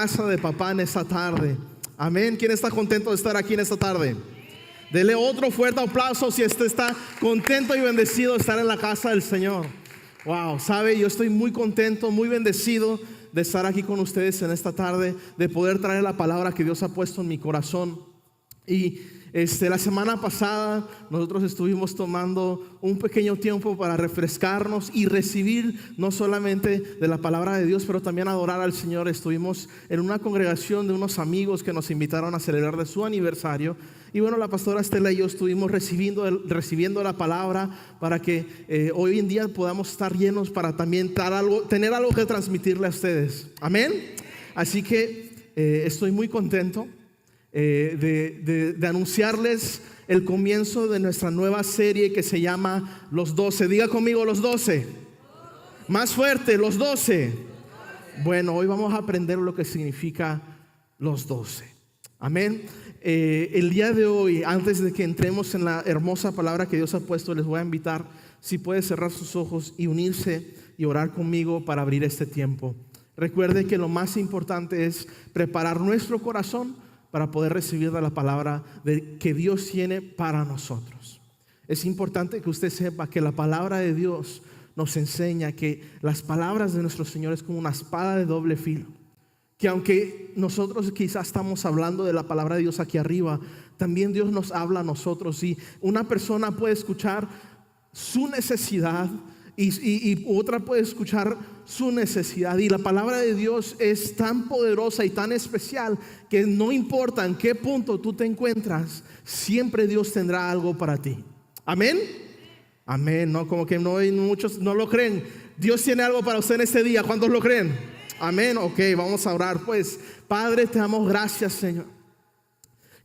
casa de papá en esta tarde. Amén. ¿Quién está contento de estar aquí en esta tarde? Dele otro fuerte aplauso si usted está contento y bendecido de estar en la casa del Señor. Wow, sabe, yo estoy muy contento, muy bendecido de estar aquí con ustedes en esta tarde, de poder traer la palabra que Dios ha puesto en mi corazón. Y la semana pasada nosotros estuvimos tomando un pequeño tiempo para refrescarnos y recibir no solamente de la palabra de Dios, pero también adorar al Señor. Estuvimos en una congregación de unos amigos que nos invitaron a celebrar de su aniversario. Y bueno, la pastora Estela y yo estuvimos recibiendo la palabra para que hoy en día podamos estar llenos para también tener algo que transmitirle a ustedes. Amén. Así que estoy muy contento de anunciarles el comienzo de nuestra nueva serie que se llama Los 12. Diga conmigo, los 12. Más fuerte, los 12. Bueno, hoy vamos a aprender lo que significa los 12. Amén. El día de hoy, antes de que entremos en la hermosa palabra que Dios ha puesto, les voy a invitar, si puede cerrar sus ojos y unirse y orar conmigo para abrir este tiempo. Recuerde que lo más importante es preparar nuestro corazón para poder recibir de la palabra que Dios tiene para nosotros. Es importante que usted sepa que la palabra de Dios nos enseña que las palabras de nuestro Señor es como una espada de doble filo. Que aunque nosotros quizás estamos hablando de la palabra de Dios aquí arriba, también Dios nos habla a nosotros. Y una persona puede escuchar su necesidad y otra puede escuchar su necesidad. Y la palabra de Dios es tan poderosa y tan especial que no importa en qué punto tú te encuentras, siempre Dios tendrá algo para ti. Amén. Amén. No, como que no hay muchos, no lo creen. Dios tiene algo para usted en este día. ¿Cuántos lo creen? Amén. Ok, vamos a orar pues. Padre, te damos gracias, Señor.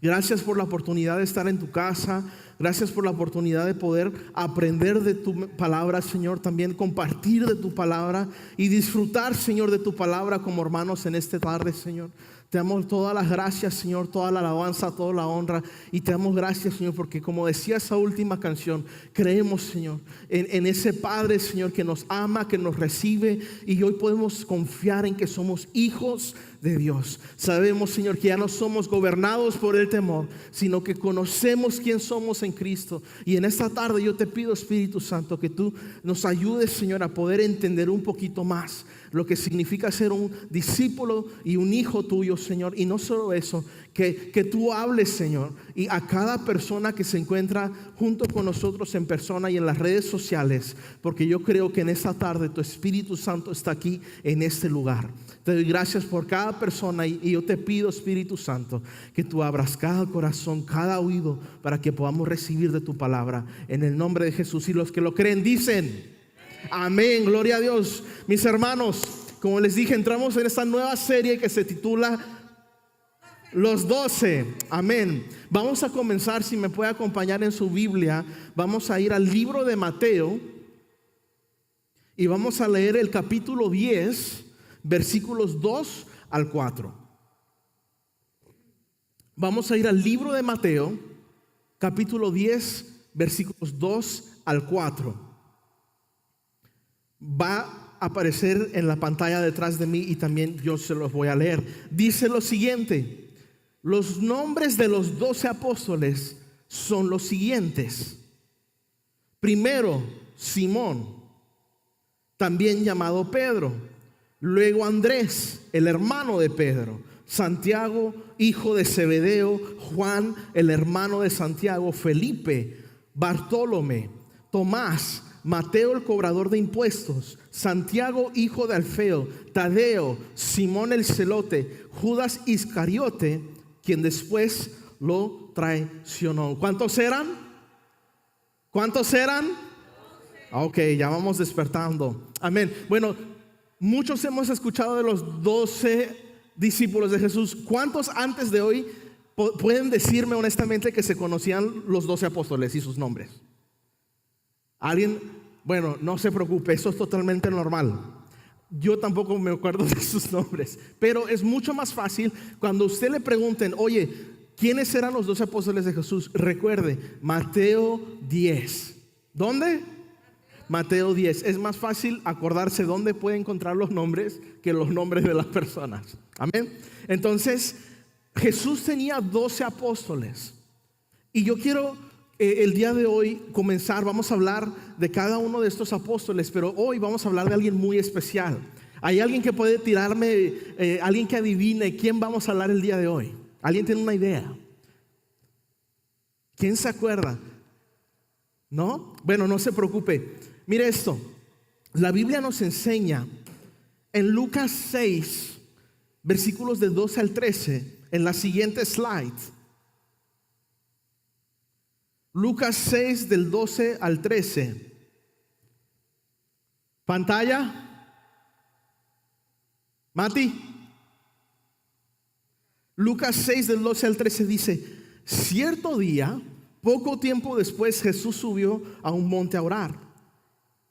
Gracias por la oportunidad de estar en tu casa. Gracias por la oportunidad de poder aprender de tu palabra, Señor. También compartir de tu palabra y disfrutar, Señor, de tu palabra como hermanos en esta tarde, Señor. Te damos todas las gracias, Señor, toda la alabanza, toda la honra. Y te damos gracias, Señor, porque como decía esa última canción, creemos, Señor, en ese Padre, Señor, que nos ama, que nos recibe. Y hoy podemos confiar en que somos hijos de Dios. Sabemos, Señor, que ya no somos gobernados por el temor, sino que conocemos quién somos en Cristo. Y en esta tarde yo te pido, Espíritu Santo, que tú nos ayudes, Señor, a poder entender un poquito más lo que significa ser un discípulo y un hijo tuyo, Señor. Y no solo eso, que tú hables, Señor, y a cada persona que se encuentra junto con nosotros en persona y en las redes sociales, porque yo creo que en esta tarde tu Espíritu Santo está aquí en este lugar. Te doy gracias por cada persona y yo te pido, Espíritu Santo, que tú abras cada corazón, cada oído, para que podamos recibir de tu palabra en el nombre de Jesús. Y los que lo creen dicen amén, gloria a Dios. Mis hermanos, como les dije, entramos en esta nueva serie que se titula Los 12. Amén. Vamos a comenzar, si me puede acompañar en su Biblia, vamos a ir al libro de Mateo y vamos a leer el capítulo 10, versículos 2 al 4. Vamos a ir al libro de Mateo, capítulo 10, versículos 2 al 4. Va a aparecer en la pantalla detrás de mí y también yo se los voy a leer. Dice lo siguiente: los nombres de los 12 apóstoles son los siguientes. Primero, Simón, también llamado Pedro. Luego Andrés, el hermano de Pedro. Santiago, hijo de Zebedeo. Juan, el hermano de Santiago. Felipe, Bartolomé, Tomás, Mateo el cobrador de impuestos, Santiago hijo de Alfeo, Tadeo, Simón el celote, Judas Iscariote, quien después lo traicionó. ¿Cuántos eran? ¿Cuántos eran? Ok, ya vamos despertando. Amén. Bueno, muchos hemos escuchado de los 12 discípulos de Jesús. ¿Cuántos antes de hoy pueden decirme honestamente que se conocían los 12 apóstoles y sus nombres? ¿Alguien? Bueno, no se preocupe, eso es totalmente normal. Yo tampoco me acuerdo de sus nombres, pero es mucho más fácil cuando usted le pregunten, oye, ¿quiénes eran los 12 apóstoles de Jesús? Recuerde, Mateo 10. ¿Dónde? Mateo 10. Es más fácil acordarse dónde puede encontrar los nombres que los nombres de las personas. Amén. Entonces, Jesús tenía 12 apóstoles. Y yo quiero el día de hoy comenzar, vamos a hablar de cada uno de estos apóstoles, pero hoy vamos a hablar de alguien muy especial. ¿Hay alguien que puede tirarme, alguien que adivine quién vamos a hablar el día de hoy? ¿Alguien tiene una idea? ¿Quién se acuerda? ¿No? Bueno, no se preocupe. Mire esto. La Biblia nos enseña en Lucas 6, versículos de 12 al 13, en la siguiente slide. Lucas 6 del 12 al 13. Pantalla. Mati. Lucas 6 del 12 al 13 dice: cierto día, poco tiempo después, Jesús subió a un monte a orar.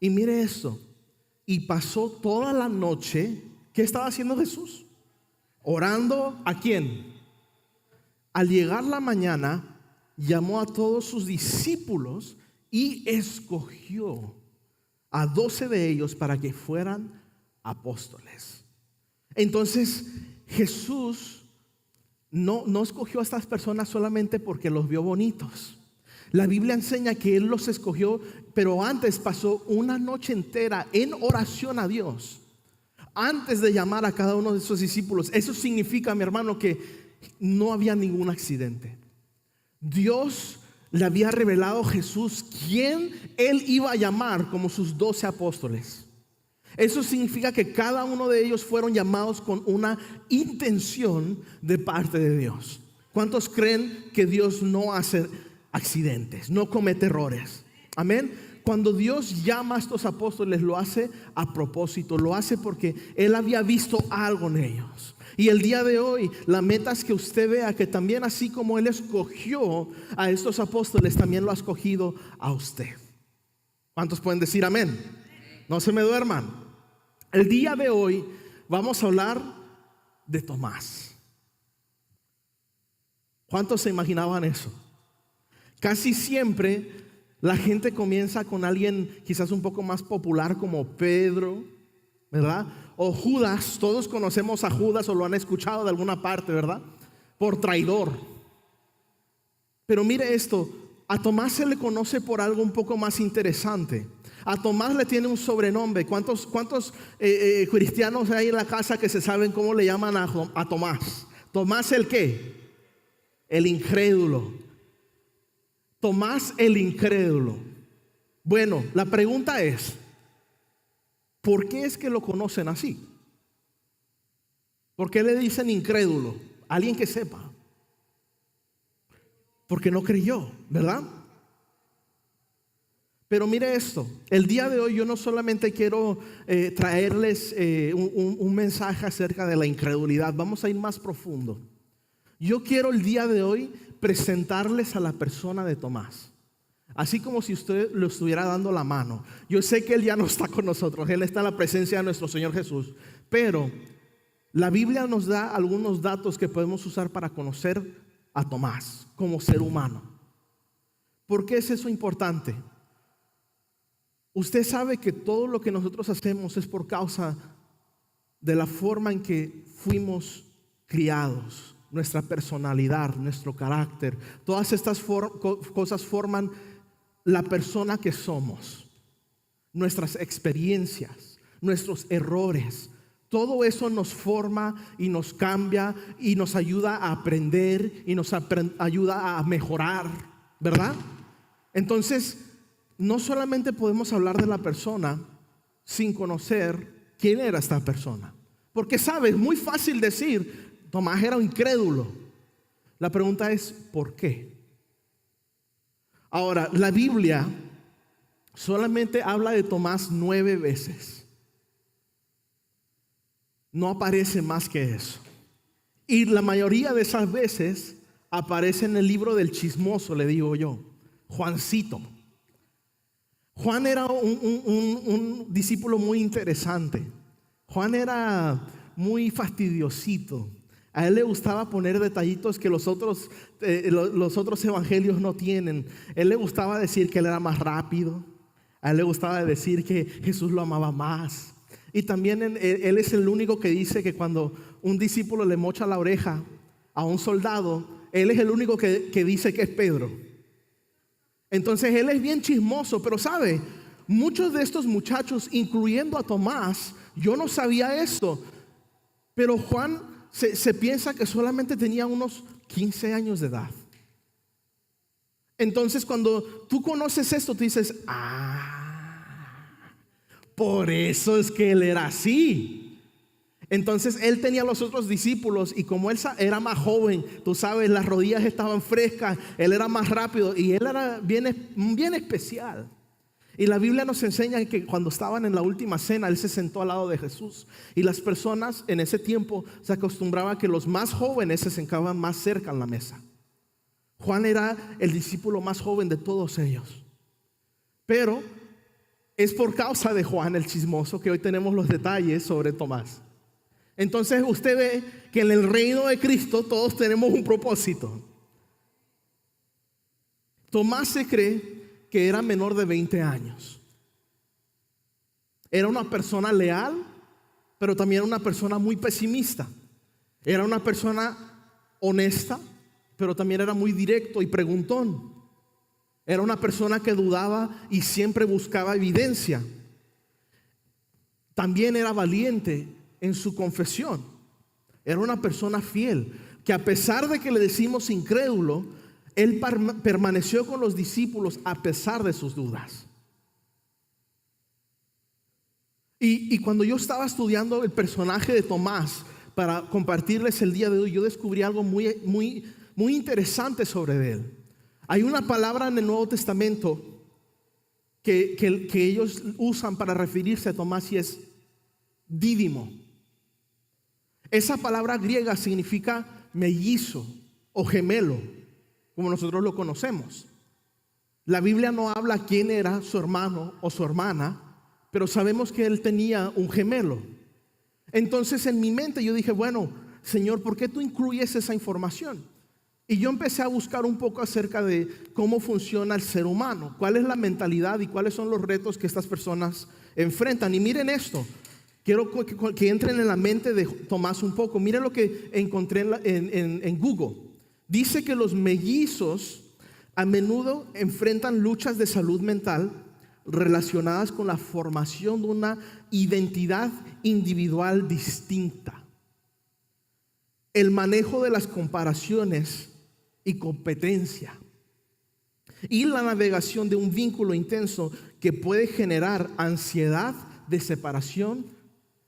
Y mire esto. Y pasó toda la noche. ¿Qué estaba haciendo Jesús? Orando. ¿A quién? Al llegar la mañana, llamó a todos sus discípulos y escogió a 12 de ellos para que fueran apóstoles. Entonces Jesús no escogió a estas personas solamente porque los vio bonitos. La Biblia enseña que Él los escogió, pero antes pasó una noche entera en oración a Dios antes de llamar a cada uno de sus discípulos. Eso significa, mi hermano, que no había ningún accidente. Dios le había revelado a Jesús quién Él iba a llamar como sus 12 apóstoles. Eso significa que cada uno de ellos fueron llamados con una intención de parte de Dios. ¿Cuántos creen que Dios no hace accidentes, no comete errores? Amén. Cuando Dios llama a estos apóstoles, lo hace a propósito, lo hace porque Él había visto algo en ellos. Y el día de hoy, la meta es que usted vea que también, así como Él escogió a estos apóstoles, también lo ha escogido a usted. ¿Cuántos pueden decir amén? No se me duerman. El día de hoy vamos a hablar de Tomás. ¿Cuántos se imaginaban eso? Casi siempre la gente comienza con alguien quizás un poco más popular como Pedro, ¿verdad? O Judas. Todos conocemos a Judas o lo han escuchado de alguna parte, ¿verdad? Por traidor. Pero mire esto, a Tomás se le conoce por algo un poco más interesante. A Tomás le tiene un sobrenombre. ¿Cuántos cristianos hay en la casa que se saben cómo le llaman a Tomás? ¿Tomás el qué? El incrédulo. Tomás el incrédulo. Bueno, la pregunta es, ¿por qué es que lo conocen así? ¿Por qué le dicen incrédulo? Alguien que sepa. Porque no creyó, ¿verdad? Pero mire esto, el día de hoy yo no solamente quiero traerles un mensaje acerca de la incredulidad. Vamos a ir más profundo. Yo quiero el día de hoy presentarles a la persona de Tomás. Así como si usted le estuviera dando la mano. Yo sé que Él ya no está con nosotros, Él está en la presencia de nuestro Señor Jesús. Pero la Biblia nos da algunos datos que podemos usar para conocer a Tomás como ser humano. ¿Por qué es eso importante? Usted sabe que todo lo que nosotros hacemos es por causa de la forma en que fuimos criados, nuestra personalidad, nuestro carácter. Todas estas cosas forman la persona que somos, nuestras experiencias, nuestros errores. Todo eso nos forma y nos cambia y nos ayuda a aprender y nos ayuda a mejorar, ¿verdad? Entonces, no solamente podemos hablar de la persona sin conocer quién era esta persona. Porque sabes, muy fácil decir, Tomás era un incrédulo. La pregunta es, ¿por qué? Ahora, la Biblia solamente habla de Tomás 9 veces. No aparece más que eso. Y la mayoría de esas veces aparece en el libro del chismoso, le digo yo, Juancito. Juan era un discípulo muy interesante. Juan era muy fastidiosito. A él le gustaba poner detallitos que los otros evangelios no tienen. Él le gustaba decir que él era más rápido. A él le gustaba decir que Jesús lo amaba más. Y también él es el único que dice que cuando un discípulo le mocha la oreja a un soldado, él es el único que dice que es Pedro. Entonces él es bien chismoso, pero sabe, muchos de estos muchachos, incluyendo a Tomás, yo no sabía esto, pero Juan se piensa que solamente tenía unos 15 años de edad. Entonces cuando tú conoces esto, tú dices, por eso es que él era así. Entonces él tenía a los otros discípulos y como él era más joven, tú sabes, las rodillas estaban frescas, él era más rápido y él era bien especial. Y la Biblia nos enseña que cuando estaban en la última cena, él se sentó al lado de Jesús. Y las personas en ese tiempo se acostumbraban a que los más jóvenes se sentaban más cerca en la mesa. Juan era el discípulo más joven de todos ellos. Pero es por causa de Juan el chismoso que hoy tenemos los detalles sobre Tomás. Entonces usted ve que en el reino de Cristo todos tenemos un propósito. Tomás se cree que era menor de 20 años. Era una persona leal, pero también era una persona muy pesimista. Era una persona honesta, pero también era muy directo y preguntón. Era una persona que dudaba y siempre buscaba evidencia. También era valiente en su confesión. Era una persona fiel, que a pesar de que le decimos incrédulo, él permaneció con los discípulos a pesar de sus dudas. Y cuando yo estaba estudiando el personaje de Tomás para compartirles el día de hoy, yo descubrí algo muy interesante sobre él. Hay una palabra en el Nuevo Testamento que ellos usan para referirse a Tomás y es dídimo. Esa palabra griega significa mellizo o gemelo, como nosotros lo conocemos. La Biblia no habla quién era su hermano o su hermana, pero sabemos que él tenía un gemelo. Entonces en mi mente yo dije, bueno, Señor, ¿por qué tú incluyes esa información? Y yo empecé a buscar un poco acerca de cómo funciona el ser humano, cuál es la mentalidad y cuáles son los retos que estas personas enfrentan. Y miren esto, quiero que entren en la mente de Tomás un poco. Miren lo que encontré en Google. Dice que los mellizos a menudo enfrentan luchas de salud mental relacionadas con la formación de una identidad individual distinta, el manejo de las comparaciones y competencia, y la navegación de un vínculo intenso que puede generar ansiedad de separación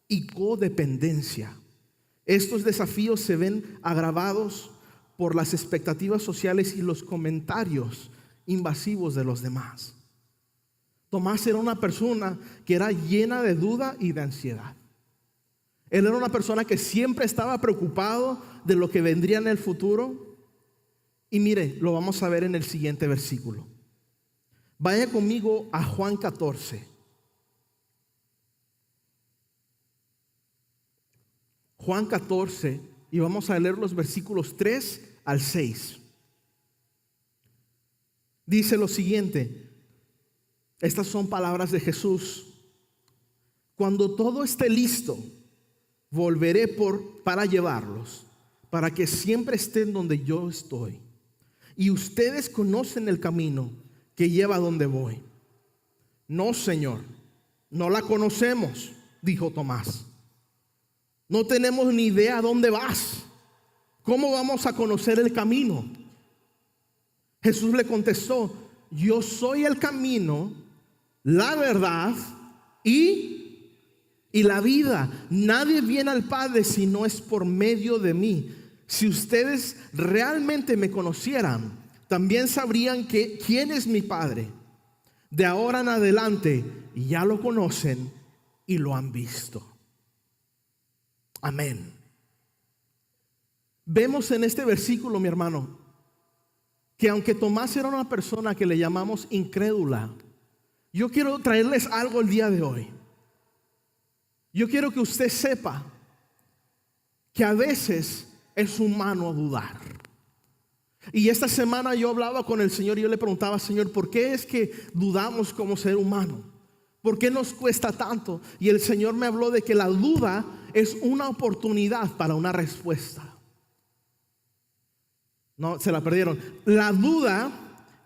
y codependencia. Estos desafíos se ven agravados por las expectativas sociales y los comentarios invasivos de los demás. Tomás era una persona que era llena de duda y de ansiedad. Él era una persona que siempre estaba preocupado de lo que vendría en el futuro. Y mire, lo vamos a ver en el siguiente versículo. Vaya conmigo a Juan 14. Juan 14, y vamos a leer los versículos 3 al 6. Dice lo siguiente. Estas son palabras de Jesús. Cuando todo esté listo, volveré para llevarlos, para que siempre estén donde yo estoy. Y ustedes conocen el camino que lleva a donde voy. No, Señor, no la conocemos, dijo Tomás. No tenemos ni idea a dónde vas. ¿Cómo vamos a conocer el camino? Jesús le contestó, yo soy el camino, la verdad y la vida. Nadie viene al Padre si no es por medio de mí. Si ustedes realmente me conocieran, también sabrían quién es mi Padre. De ahora en adelante ya lo conocen y lo han visto. Amén. Vemos en este versículo, mi hermano, que aunque Tomás era una persona que le llamamos incrédula, yo quiero traerles algo el día de hoy. Yo quiero que usted sepa que a veces es humano dudar. Y esta semana yo hablaba con el Señor y yo le preguntaba, Señor, ¿por qué es que dudamos como ser humano? ¿Por qué nos cuesta tanto? Y el Señor me habló de que la duda es una oportunidad para una respuesta. No, se la perdieron. La duda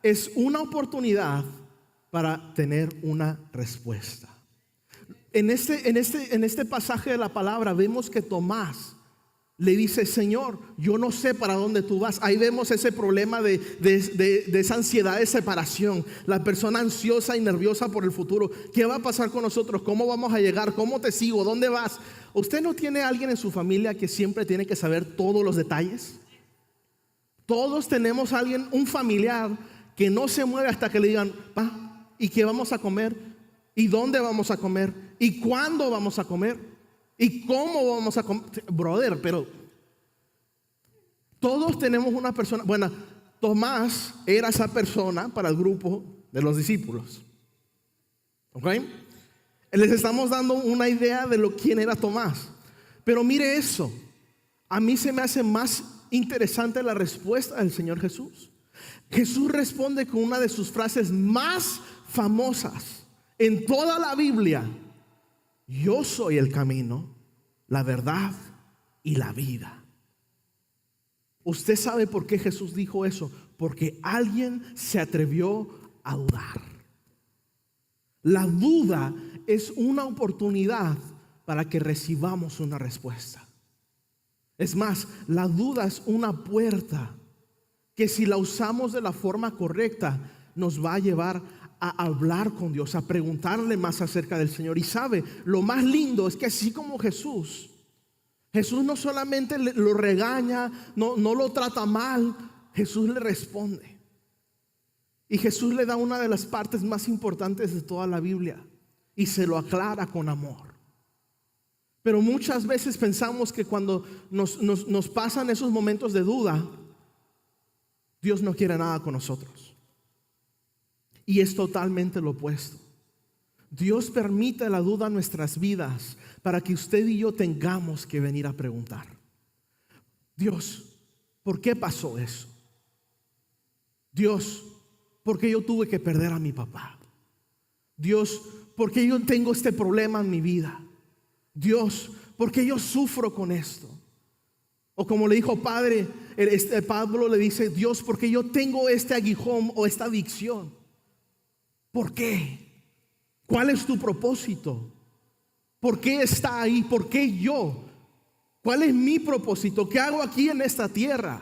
es una oportunidad para tener una respuesta. En este pasaje de la palabra vemos que Tomás le dice, Señor, yo no sé para dónde tú vas. Ahí vemos ese problema de esa ansiedad de separación. La persona ansiosa y nerviosa por el futuro. ¿Qué va a pasar con nosotros? ¿Cómo vamos a llegar? ¿Cómo te sigo? ¿Dónde vas? ¿Usted no tiene a alguien en su familia que siempre tiene que saber todos los detalles? Todos tenemos a alguien, un familiar, que no se mueve hasta que le digan, pa, ¿y qué vamos a comer? ¿Y dónde vamos a comer? ¿Y cuándo vamos a comer? ¿Y cómo vamos a comer? Brother, pero todos tenemos una persona. Bueno, Tomás era esa persona para el grupo de los discípulos. ¿Ok? Les estamos dando una idea de quién era Tomás. Pero mire eso. A mí se me hace más interesante la respuesta del Señor Jesús. Jesús responde con una de sus frases más famosas en toda la Biblia. Yo soy el camino, la verdad y la vida. ¿Usted sabe por qué Jesús dijo eso? Porque alguien se atrevió a dudar. La duda es una oportunidad para que recibamos una respuesta. Es más, la duda es una puerta que si la usamos de la forma correcta nos va a llevar a hablar con Dios, a preguntarle más acerca del Señor. Y sabe, lo más lindo es que así como Jesús no solamente lo regaña, no lo trata mal, Jesús le responde. Y Jesús le da una de las partes más importantes de toda la Biblia y se lo aclara con amor. Pero muchas veces pensamos que cuando nos pasan esos momentos de duda, Dios no quiere nada con nosotros. Y es totalmente lo opuesto. Dios permite la duda en nuestras vidas para que usted y yo tengamos que venir a preguntar: Dios, ¿por qué pasó eso? Dios, ¿por qué yo tuve que perder a mi papá? Dios, ¿por qué yo tengo este problema en mi vida? Dios, ¿por qué yo sufro con esto? O como le dijo Pablo le dice: Dios, ¿por qué yo tengo este aguijón o esta adicción? ¿Por qué? ¿Cuál es tu propósito? ¿Por qué está ahí? ¿Por qué yo? ¿Cuál es mi propósito? ¿Qué hago aquí en esta tierra?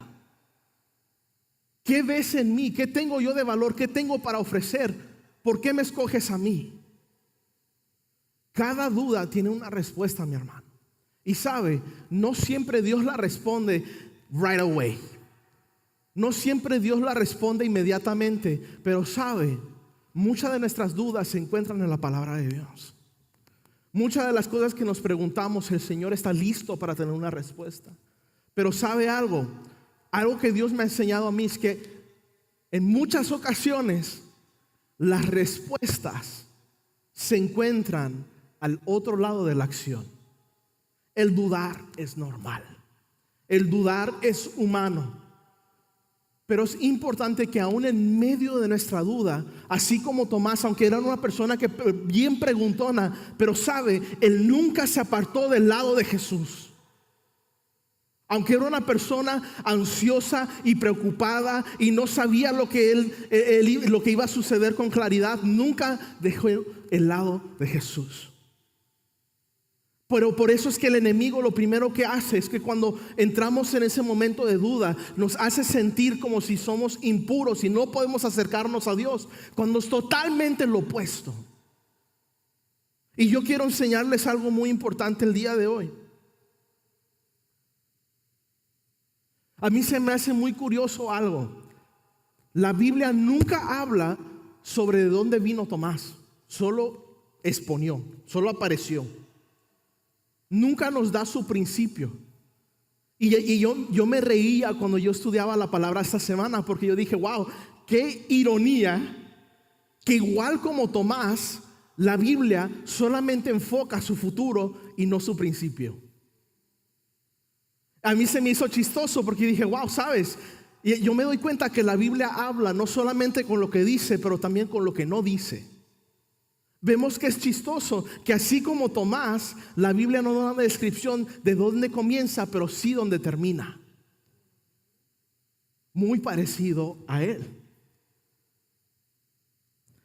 ¿Qué ves en mí? ¿Qué tengo yo de valor? ¿Qué tengo para ofrecer? ¿Por qué me escoges a mí? Cada duda tiene una respuesta, mi hermano. Y sabe, no siempre Dios la responde right away. No siempre Dios la responde inmediatamente. Pero sabe, muchas de nuestras dudas se encuentran en la palabra de Dios. Muchas de las cosas que nos preguntamos, el Señor está listo para tener una respuesta. Pero sabe algo que Dios me ha enseñado a mí es que en muchas ocasiones las respuestas se encuentran al otro lado de la acción. El dudar es normal. El dudar es humano. Pero es importante que aún en medio de nuestra duda, así como Tomás, aunque era una persona que bien preguntona, pero sabe, él nunca se apartó del lado de Jesús. Aunque era una persona ansiosa y preocupada y no sabía lo que lo que iba a suceder con claridad, nunca dejó el lado de Jesús. Pero por eso es que el enemigo lo primero que hace es que cuando entramos en ese momento de duda nos hace sentir como si somos impuros y no podemos acercarnos a Dios, cuando es totalmente lo opuesto. Y yo quiero enseñarles algo muy importante el día de hoy. A mí se me hace muy curioso algo. La Biblia nunca habla sobre de dónde vino Tomás, solo exponió, solo apareció. Nunca nos da su principio. Y yo me reía cuando yo estudiaba la palabra esta semana, porque yo dije, wow, qué ironía que igual como Tomás, la Biblia solamente enfoca su futuro y no su principio. A mí se me hizo chistoso porque dije, wow, sabes, Y yo me doy cuenta que la Biblia habla no solamente con lo que dice, pero también con lo que no dice. Vemos que es chistoso que así como Tomás, la Biblia no da una descripción de dónde comienza, pero sí dónde termina. Muy parecido a él.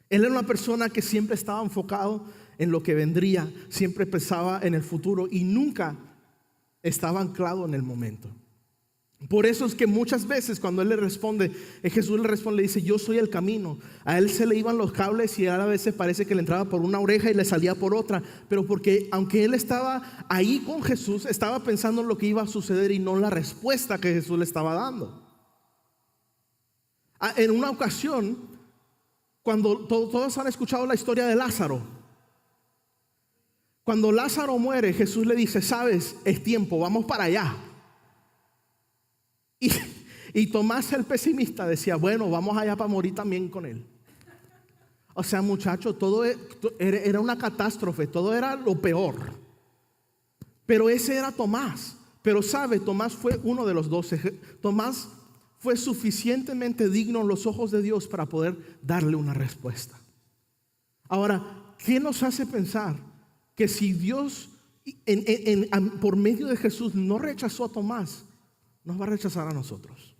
Él era una persona que siempre estaba enfocado en lo que vendría, siempre pensaba en el futuro y nunca estaba anclado en el momento. Por eso es que muchas veces cuando Jesús le responde, le dice: yo soy el camino. A él se le iban los cables y a veces parece que le entraba por una oreja y le salía por otra. Pero porque aunque él estaba ahí con Jesús, estaba pensando en lo que iba a suceder y no en la respuesta que Jesús le estaba dando. En una ocasión, cuando todos han escuchado la historia de Lázaro, cuando Lázaro muere, Jesús le dice: sabes, es tiempo, vamos para allá. Y Tomás, el pesimista, decía: bueno, vamos allá para morir también con él. O sea, muchachos, todo era una catástrofe, todo era lo peor. Pero ese era Tomás. Pero sabe, Tomás fue uno de los 12. Tomás fue suficientemente digno en los ojos de Dios para poder darle una respuesta. Ahora, ¿qué nos hace pensar que si Dios por medio de Jesús no rechazó a Tomás, nos va a rechazar a nosotros?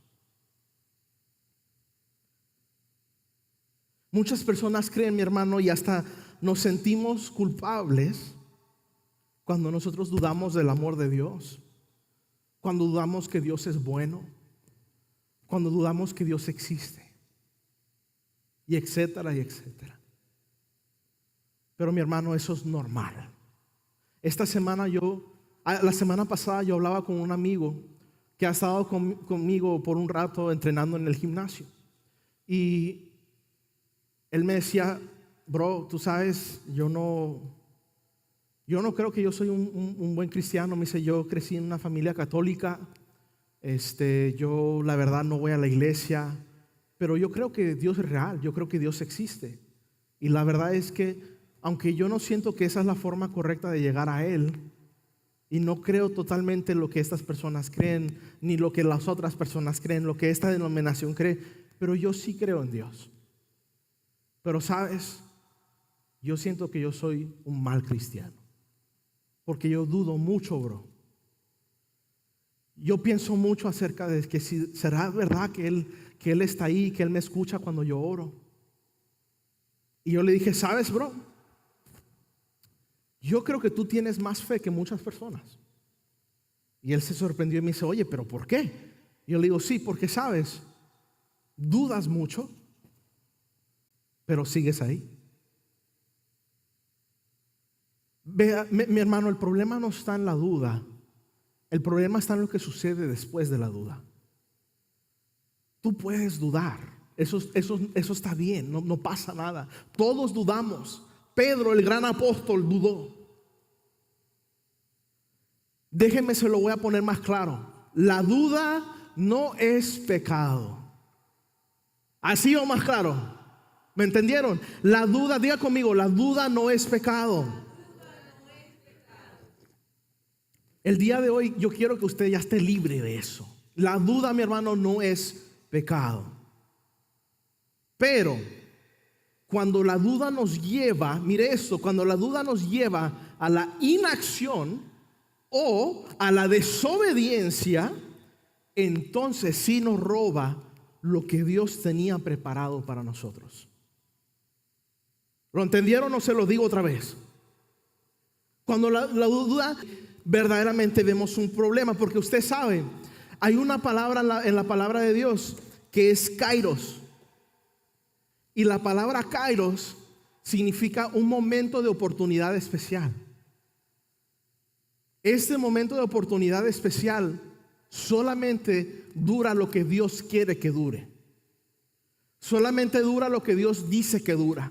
Muchas personas creen, mi hermano, y hasta nos sentimos culpables cuando nosotros dudamos del amor de Dios, cuando dudamos que Dios es bueno, cuando dudamos que Dios existe, y etcétera, y etcétera. Pero mi hermano, eso es normal. La semana pasada yo hablaba con un amigo que ha estado conmigo por un rato entrenando en el gimnasio. Y él me decía: bro, tú sabes, yo no creo que yo soy un buen cristiano. Me dice: yo crecí en una familia católica. Yo la verdad no voy a la iglesia, pero yo creo que Dios es real, yo creo que Dios existe. Y la verdad es que aunque yo no siento que esa es la forma correcta de llegar a Él, y no creo totalmente lo que estas personas creen, ni lo que las otras personas creen, lo que esta denominación cree, pero yo sí creo en Dios. Pero sabes, yo siento que yo soy un mal cristiano, porque yo dudo mucho, bro. Yo pienso mucho acerca de que si será verdad que Él está ahí, que Él me escucha cuando yo oro. Y yo le dije: sabes, bro, yo creo que tú tienes más fe que muchas personas. Y él se sorprendió y me dice: oye, ¿pero por qué? Y yo le digo: sí, porque sabes, dudas mucho, pero sigues ahí. Vea, mi hermano, el problema no está en la duda. El problema está en lo que sucede después de la duda. Tú puedes dudar. Eso está bien, no pasa nada. Todos dudamos. Pedro, el gran apóstol, dudó. Déjeme, se lo voy a poner más claro. La duda no es pecado. ¿Así o más claro? ¿Me entendieron? La duda, diga conmigo, la duda no es pecado. El día de hoy yo quiero que usted ya esté libre de eso. La duda, mi hermano, no es pecado. Pero cuando la duda nos lleva, mire esto, cuando la duda nos lleva a la inacción o a la desobediencia, entonces sí nos roba lo que Dios tenía preparado para nosotros. ¿Lo entendieron o se lo digo otra vez? Cuando la duda, verdaderamente vemos un problema, porque usted sabe, hay una palabra en la palabra de Dios que es kairos. Y la palabra kairos significa un momento de oportunidad especial. Este momento de oportunidad especial solamente dura lo que Dios quiere que dure. Solamente dura lo que Dios dice que dura.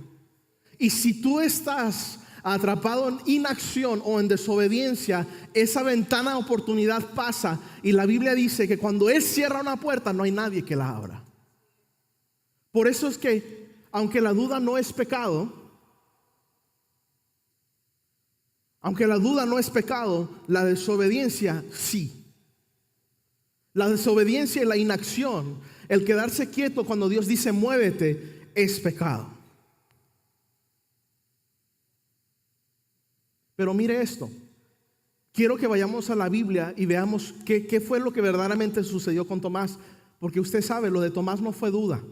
Y si tú estás atrapado en inacción o en desobediencia, esa ventana de oportunidad pasa. Y la Biblia dice que cuando Él cierra una puerta, no hay nadie que la abra. Por eso es que, aunque la duda no es pecado, la desobediencia sí. La desobediencia y la inacción El quedarse quieto cuando Dios dice muévete es pecado. Pero mire esto. Quiero que vayamos a la Biblia y veamos qué fue lo que verdaderamente sucedió con Tomás. Porque usted sabe, lo de Tomás no fue duda.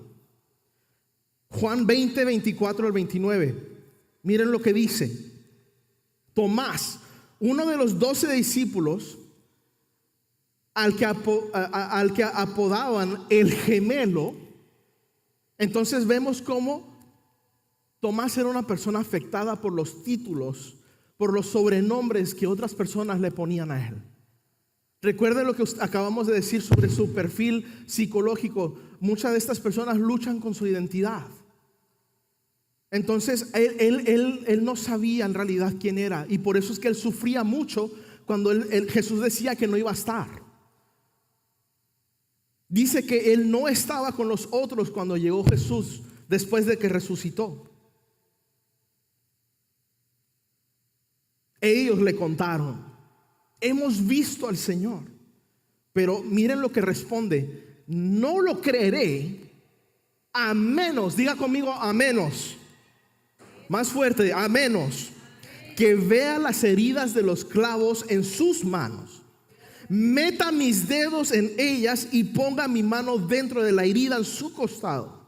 Juan 20, 24 al 29. Miren lo que dice. Tomás, uno de los 12 discípulos, al que apodaban el gemelo. Entonces vemos cómo Tomás era una persona afectada por los títulos, por los sobrenombres que otras personas le ponían a él. Recuerde lo que acabamos de decir sobre su perfil psicológico. Muchas de estas personas luchan con su identidad. Entonces él no sabía en realidad quién era, y por eso es que él sufría mucho cuando Jesús decía que no iba a estar. Dice que él no estaba con los otros cuando llegó Jesús después de que resucitó. Ellos le contaron: hemos visto al Señor. Pero miren lo que responde: no lo creeré a menos, diga conmigo, a menos, más fuerte, a menos que vea las heridas de los clavos en sus manos, meta mis dedos en ellas y ponga mi mano dentro de la herida en su costado.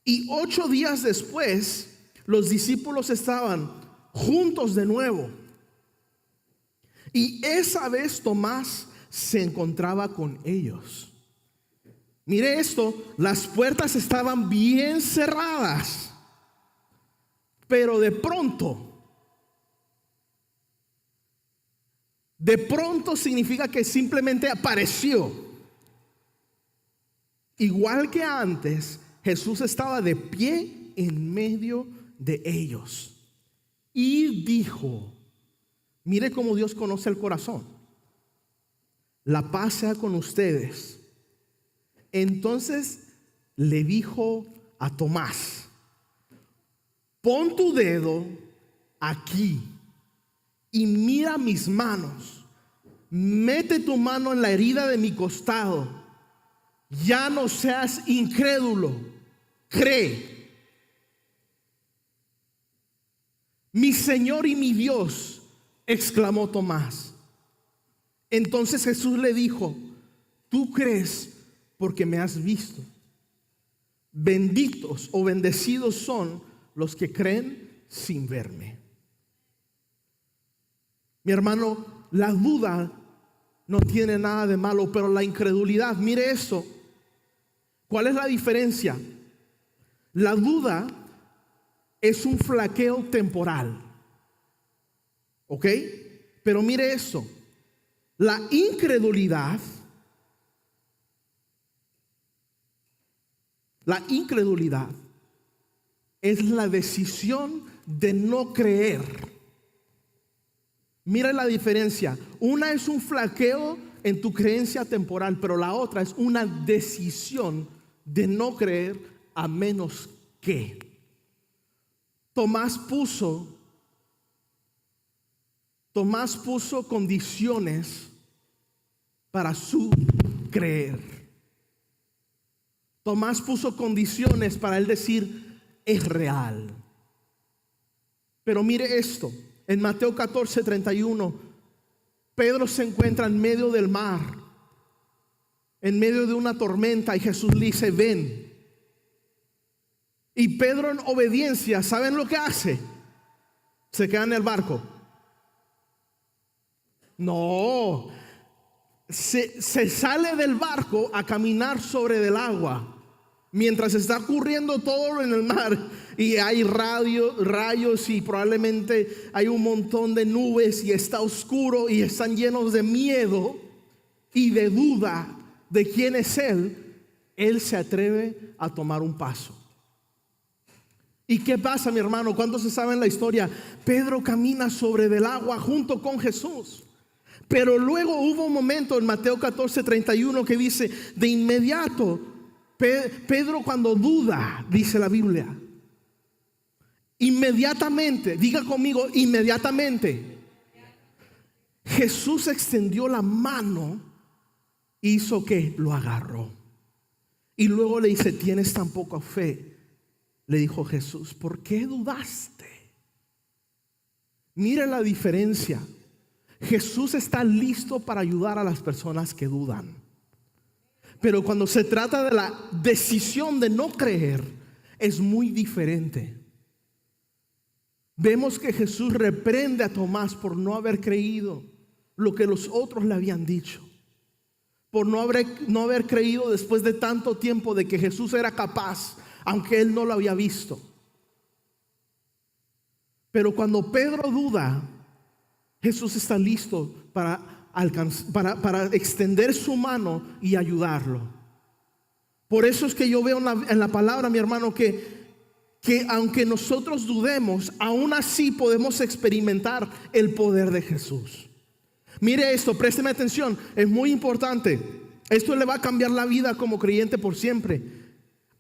Y 8 días después, los discípulos estaban juntos de nuevo, y esa vez Tomás se encontraba con ellos. Mire esto, las puertas estaban bien cerradas, pero de pronto significa que simplemente apareció. Igual que antes, Jesús estaba de pie en medio de ellos y dijo: mire cómo Dios conoce el corazón. La paz sea con ustedes. Entonces le dijo a Tomás: pon tu dedo aquí y mira mis manos. Mete tu mano en la herida de mi costado. Ya no seas incrédulo, cree. Mi Señor y mi Dios, exclamó Tomás. Entonces Jesús le dijo: tú crees porque me has visto. Benditos o bendecidos son los que creen sin verme. Mi hermano, la duda no tiene nada de malo, pero la incredulidad, mire eso. ¿Cuál es la diferencia? La duda es un flaqueo temporal, ¿ok? Pero mire eso. La incredulidad es la decisión de no creer. Mira la diferencia. Una es un flaqueo en tu creencia temporal, pero la otra es una decisión de no creer a menos que. Tomás puso condiciones para su creer. Tomás puso condiciones para él decir: es real. Pero mire esto. En Mateo 14, 31, Pedro se encuentra en medio del mar, en medio de una tormenta, y Jesús le dice: ven. Y Pedro, en obediencia, ¿saben lo que hace? Se queda en el barco. No, se sale del barco a caminar sobre el agua, mientras está ocurriendo todo en el mar, y hay rayos, y probablemente hay un montón de nubes, y está oscuro, y están llenos de miedo y de duda de quién es él. Él se atreve a tomar un paso. ¿Y qué pasa, mi hermano? ¿Cuántos se saben la historia? Pedro camina sobre el agua junto con Jesús. Pero luego hubo un momento en Mateo 14, 31 que dice: de inmediato, Pedro, cuando duda, dice la Biblia, inmediatamente, diga conmigo, inmediatamente, Jesús extendió la mano y hizo que lo agarró. Y luego le dice, ¿tienes tan poca fe? Le dijo Jesús, ¿por qué dudaste? Mire la diferencia. Jesús está listo para ayudar a las personas que dudan. Pero cuando se trata de la decisión de no creer, es muy diferente. Vemos que Jesús reprende a Tomás por no haber creído lo que los otros le habían dicho. Por no haber creído después de tanto tiempo de que Jesús era capaz, aunque él no lo había visto. Pero cuando Pedro duda, Jesús está listo para extender su mano y ayudarlo. Por eso es que yo veo en la palabra, mi hermano, que aunque nosotros dudemos, aún así podemos experimentar el poder de Jesús. Mire esto, présteme atención, es muy importante. Esto le va a cambiar la vida como creyente por siempre.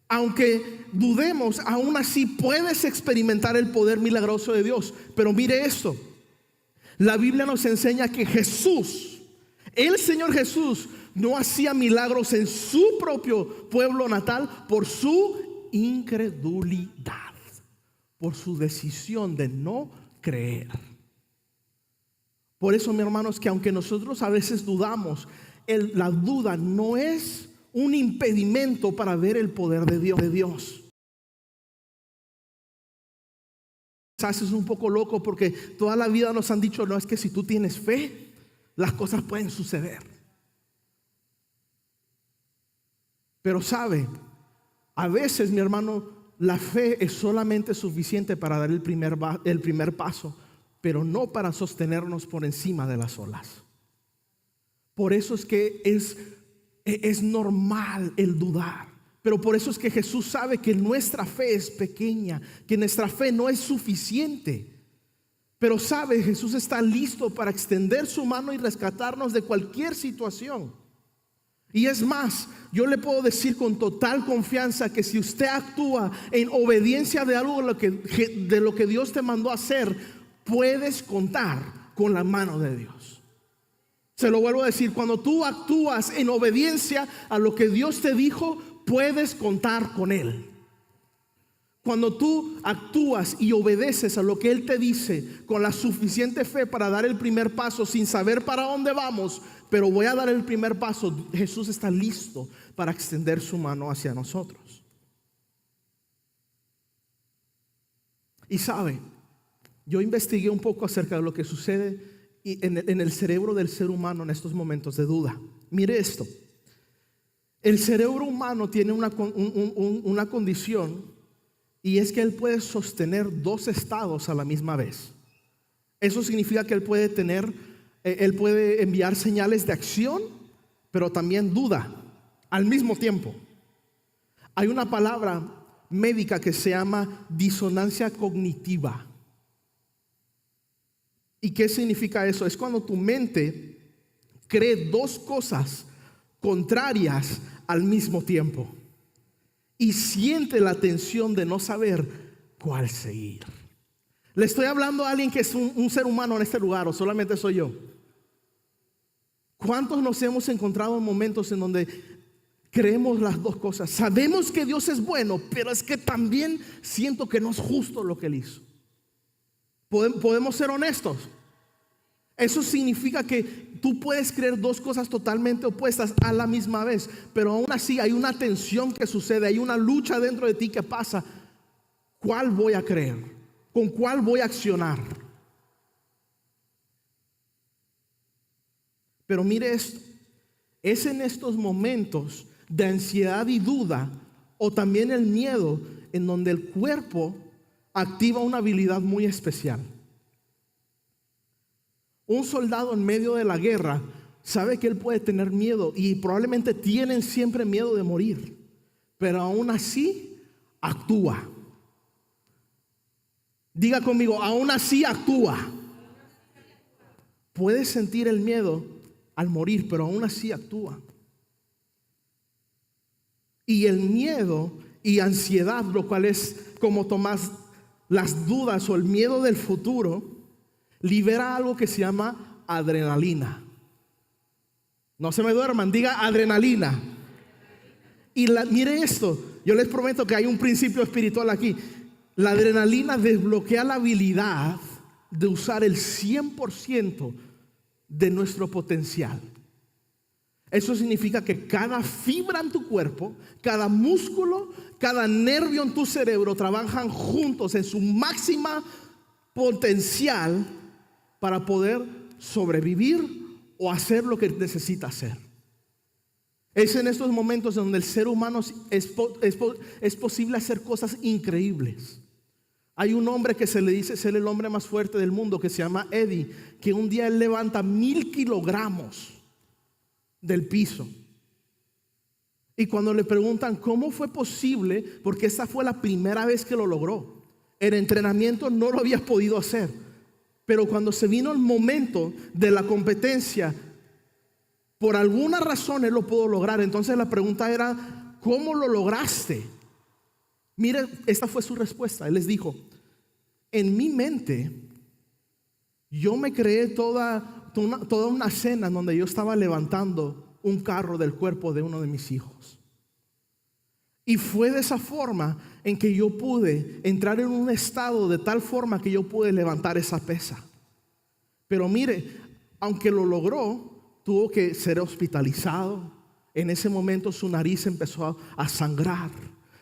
Aunque dudemos, aún así puedes experimentar el poder milagroso de Dios. Pero mire esto, la Biblia nos enseña que Jesús, el Señor Jesús, no hacía milagros en su propio pueblo natal por su incredulidad, por su decisión de no creer. Por eso, mi hermano, es que aunque nosotros a veces dudamos, la duda no es un impedimento para ver el poder de Dios. Quizás es un poco loco porque toda la vida nos han dicho, no, es que si tú tienes fe, las cosas pueden suceder. Pero sabe, a veces, mi hermano, la fe es solamente suficiente para dar el primer paso, pero no para sostenernos por encima de las olas. Por eso es que es normal el dudar. Pero por eso es que Jesús sabe que nuestra fe es pequeña, que nuestra fe no es suficiente. Pero sabe, Jesús está listo para extender su mano y rescatarnos de cualquier situación. Y es más, yo le puedo decir con total confianza que si usted actúa en obediencia de algo de lo que Dios te mandó a hacer, puedes contar con la mano de Dios. Se lo vuelvo a decir, cuando tú actúas en obediencia a lo que Dios te dijo, puedes contar con Él. Cuando tú actúas y obedeces a lo que Él te dice con la suficiente fe para dar el primer paso sin saber para dónde vamos, pero voy a dar el primer paso, Jesús está listo para extender su mano hacia nosotros. Y sabe, yo investigué un poco acerca de lo que sucede en el cerebro del ser humano en estos momentos de duda. Mire esto. El cerebro humano tiene una condición, y es que él puede sostener dos estados a la misma vez. Eso significa que él puede enviar señales de acción, pero también duda al mismo tiempo. Hay una palabra médica que se llama disonancia cognitiva. ¿Y qué significa eso? Es cuando tu mente cree dos cosas contrarias al mismo tiempo y siente la tensión de no saber cuál seguir. Le estoy hablando a alguien que es un ser humano en este lugar, o solamente soy yo. ¿Cuántos nos hemos encontrado en momentos en donde creemos las dos cosas? Sabemos que Dios es bueno, pero es que también siento que no es justo lo que Él hizo. Podemos ser honestos. Eso significa que tú puedes creer dos cosas totalmente opuestas a la misma vez, pero aún así hay una tensión que sucede, hay una lucha dentro de ti que pasa. ¿Cuál voy a creer? ¿Con cuál voy a accionar? Pero mire esto, es en estos momentos de ansiedad y duda, o también el miedo, en donde el cuerpo activa una habilidad muy especial. Un soldado en medio de la guerra sabe que él puede tener miedo, y probablemente tienen siempre miedo de morir, pero aún así actúa. Diga conmigo, aún así actúa. Puede sentir el miedo al morir, pero aún así actúa. Y el miedo y ansiedad, lo cual es como Tomás, las dudas o el miedo del futuro, libera algo que se llama adrenalina. No se me duerman, diga adrenalina. Y mire esto, yo les prometo que hay un principio espiritual aquí. La adrenalina desbloquea la habilidad de usar el 100% de nuestro potencial. Eso significa que cada fibra en tu cuerpo, cada músculo, cada nervio en tu cerebro trabajan juntos en su máxima potencial para poder sobrevivir o hacer lo que necesita hacer. Es en estos momentos donde el ser humano es posible hacer cosas increíbles. Hay un hombre que se le dice ser el hombre más fuerte del mundo, que se llama Eddie, que un día él levanta 1000 kilogramos del piso. Y cuando le preguntan cómo fue posible, porque esta fue la primera vez que lo logró. El entrenamiento no lo había podido hacer, pero cuando se vino el momento de la competencia, por alguna razón él lo pudo lograr. Entonces la pregunta era, ¿cómo lo lograste? Mire, esta fue su respuesta. Él les dijo, en mi mente yo me creé toda una escena en donde yo estaba levantando un carro del cuerpo de uno de mis hijos. Y fue de esa forma en que yo pude entrar en un estado de tal forma que yo pude levantar esa pesa. Pero mire, aunque lo logró, tuvo que ser hospitalizado. En ese momento su nariz empezó a sangrar.